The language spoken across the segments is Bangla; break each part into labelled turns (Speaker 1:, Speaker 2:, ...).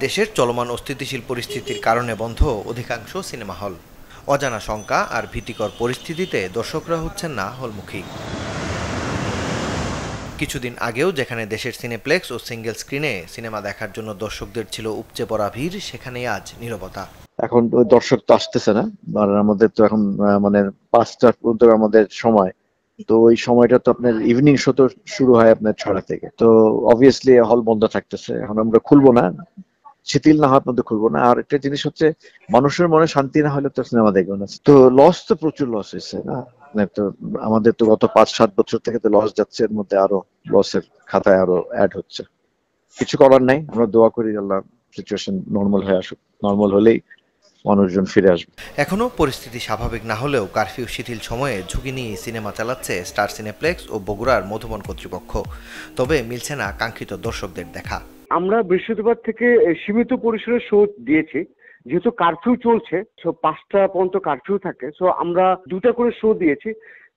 Speaker 1: দেশের চলমান অস্থিতিশীল পরিস্থিতির কারণে বন্ধ অধিকাংশ সিনেমা হল। অজানা শঙ্কা আর ভীতিকর পরিস্থিতিতে দর্শকরা হচ্ছেন না হলমুখী। কিছুদিন আগেও যেখানে দেশের সিনেপ্লেক্স ও সিঙ্গেল স্ক্রিনে সিনেমা দেখার জন্য দর্শকদের ছিল উপচে পড়া ভিড়, সেখানেই আজ নীরবতা।
Speaker 2: এখন ওই দর্শক তো আসতেছে না, আর আমাদের তো এখন মানে 5টা পর্যন্ত আমাদের সময়। তো ওই সময়টা তো আপনার ইভিনিং শো তো শুরু হয় আপনার 6টা থেকে। তো অবভিয়াসলি হল বন্ধ থাকতেছে। এখন আমরা খুলবো না, শিথিল না হওয়ার মধ্যে খুলবো না। আর একটা জিনিস হচ্ছে, মানুষের মনে শান্তি না হলে তো সিনেমা দেখবে না। তো লস তো প্রচুর লস হয়েছে না। মানে তো আমাদের তো গত 5-7 বছর থেকে তো লস যাচ্ছে, এর মধ্যে আরো লসের খাতায় আরো অ্যাড হচ্ছে। কিছু করার নাই, আমরা দোয়া করি আল্লাহ সিচুয়েশন নর্মাল হয়ে আসুক। নর্মাল হলেই মানুষজন ফিরে আসবে।
Speaker 1: এখনও পরিস্থিতি স্বাভাবিক না হলেও কারফিউ শিথিল সময়ে ঝুঁকি নিয়ে সিনেমা চালাচ্ছে স্টার সিনেপ্লেক্স ও বগুড়ার মধুবন কর্তৃপক্ষ। তবে মিলছে না কাঙ্ক্ষিত দর্শকদের দেখা।
Speaker 3: আমরা বৃহস্পতিবার থেকে সীমিত পরিসরে শো দিয়েছি, যেহেতু কারফিউ চলছে। 5টা পর্যন্ত কারফিউ থাকে, সো আমরা 2টা করে শো দিয়েছি।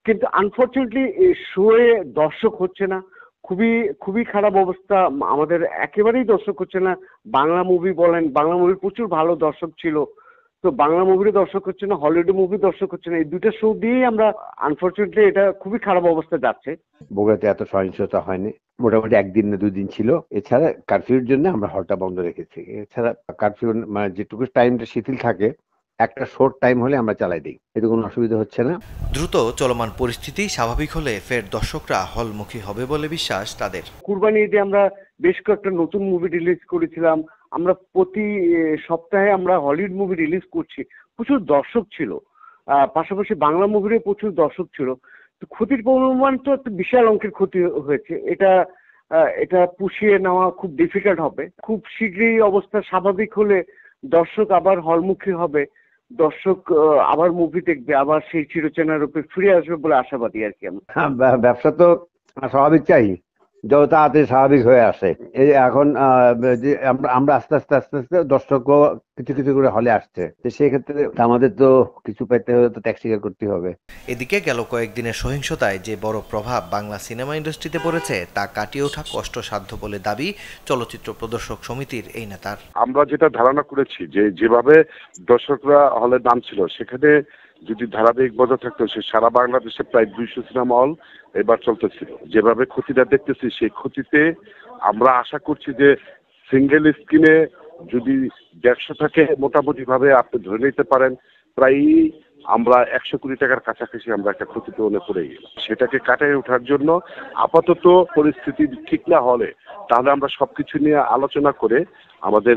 Speaker 3: কিন্তু আনফরচুনেটলি শোয়ে দর্শক হচ্ছে না। খুবই খুবই খারাপ অবস্থা, আমাদের একেবারেই দর্শক হচ্ছে না। বাংলা মুভি বলেন, বাংলা মুভির প্রচুর ভালো দর্শক ছিল, তো বাংলা মুভির দর্শক হচ্ছে না, হলিউড মুভি দর্শক হচ্ছে না। এই 2টা শো দিয়েই আমরা আনফরচুনেটলি এটা খুবই খারাপ অবস্থা যাচ্ছে।
Speaker 4: বগুড়াতে এত সহিংসতা হয়নি, মোটামুটি 1 দিন না 2 দিন ছিল। এছাড়া কারফিউর জন্য আমরা হলটা বন্ধ রেখেছি। এছাড়া কারফিউ মানে যেটুকু টাইমটা শিথিল থাকে, একটা শর্ট টাইম হলে আমরা চালাই দিই, এতে কোনো অসুবিধা হচ্ছে না।
Speaker 1: দ্রুত চলমান পরিস্থিতি স্বাভাবিক হলে ফের দর্শকরা হলমুখী হবে বলে বিশ্বাস তাদের।
Speaker 3: কুরবানি ঈদে আমরা বেশ কয়েকটা নতুন মুভি রিলিজ করেছিলাম। আমরা প্রতি সপ্তাহে আমরা হলিউড মুভি রিলিজ করছি। প্রচুর দর্শক ছিল, পাশাপাশি বাংলা মুভিরও প্রচুর দর্শক ছিল। তো ক্ষতির পরিমাণ তো একটা বিশাল অঙ্কের ক্ষতি হয়েছে। এটা পুষিয়ে নেওয়া খুব ডিফিকাল্ট হবে। খুব শীঘ্রই অবস্থা স্বাভাবিক হলে দর্শক আবার হলমুখী হবে। দর্শক আবার মুভি দেখবে, আবার সেই চিরচেনা রূপে ফিরে আসবে বলে আশাবাদী আর কি আমরা।
Speaker 4: ব্যবসা তো স্বাভাবিক চাই, যত তাড়াতাড়ি স্বাভাবিক হয়ে আসে। এই এখন যে আমরা আস্তে আস্তে আস্তে আস্তে দর্শকও কিছু কিছু করে হলে আসছে, তো সেক্ষেত্রে আমাদের তো কিছু পেতে হলে তো ট্যাক্স স্বীকার করতে হবে।
Speaker 1: এদিকে গেল কয়েকদিনের সহিংসতায় যে বড় প্রভাব বাংলা সিনেমা ইন্ডাস্ট্রিতে পড়েছে তা কাটিয়ে ওঠা কষ্টসাধ্য বলে দাবি চলচ্চিত্র প্রদর্শক সমিতির এই নেতার।
Speaker 5: আমরা যেটা ধারণা করেছি যে যেভাবে দর্শকরা হলে নামছিল, সেখানে যদি ধারাবাহিক বজায় থাকতো, সে সারা বাংলাদেশে প্রায় 200 সিনেমা হল এবার চলতেছিল। যেভাবে ক্ষতিটা দেখতেছি, সেই ক্ষতিতে আমরা আশা করছি যে সিঙ্গেল স্ক্রিনে যদি 150 থাকে, মোটামুটি ভাবে আপনি ধরে নিতে পারেন প্রায় আমরা 100 কোটি টাকার কাছাকাছি আমরা একটা ক্ষতিপূরণে পড়ে গেলাম। সেটাকে কাটিয়ে ওঠার জন্য আপাতত পরিস্থিতি ঠিক না হলে, তাহলে আমরা সবকিছু নিয়ে আলোচনা করে আমাদের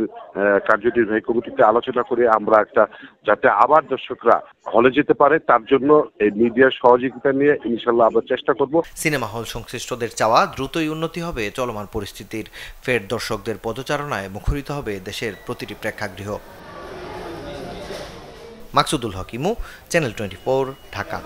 Speaker 5: কার্যনির্বাহী কমিটিতে আলোচনা করে আমরা একটা, যাতে আবার দর্শকরা হলে যেতে পারে, তার জন্য এই মিডিয়ার সহযোগিতা নিয়ে ইনশাল্লাহ আমরা চেষ্টা করব।
Speaker 1: সিনেমা হল সংশ্লিষ্টদের চাওয়া দ্রুতই উন্নতি হবে চলমান পরিস্থিতির। ফের দর্শকদের পদচারণায় মুখরিত হবে দেশের প্রতিটি প্রেক্ষাগৃহ। মাকসুদুল হক ইমু, চ্যানেল 24, ঢাকা।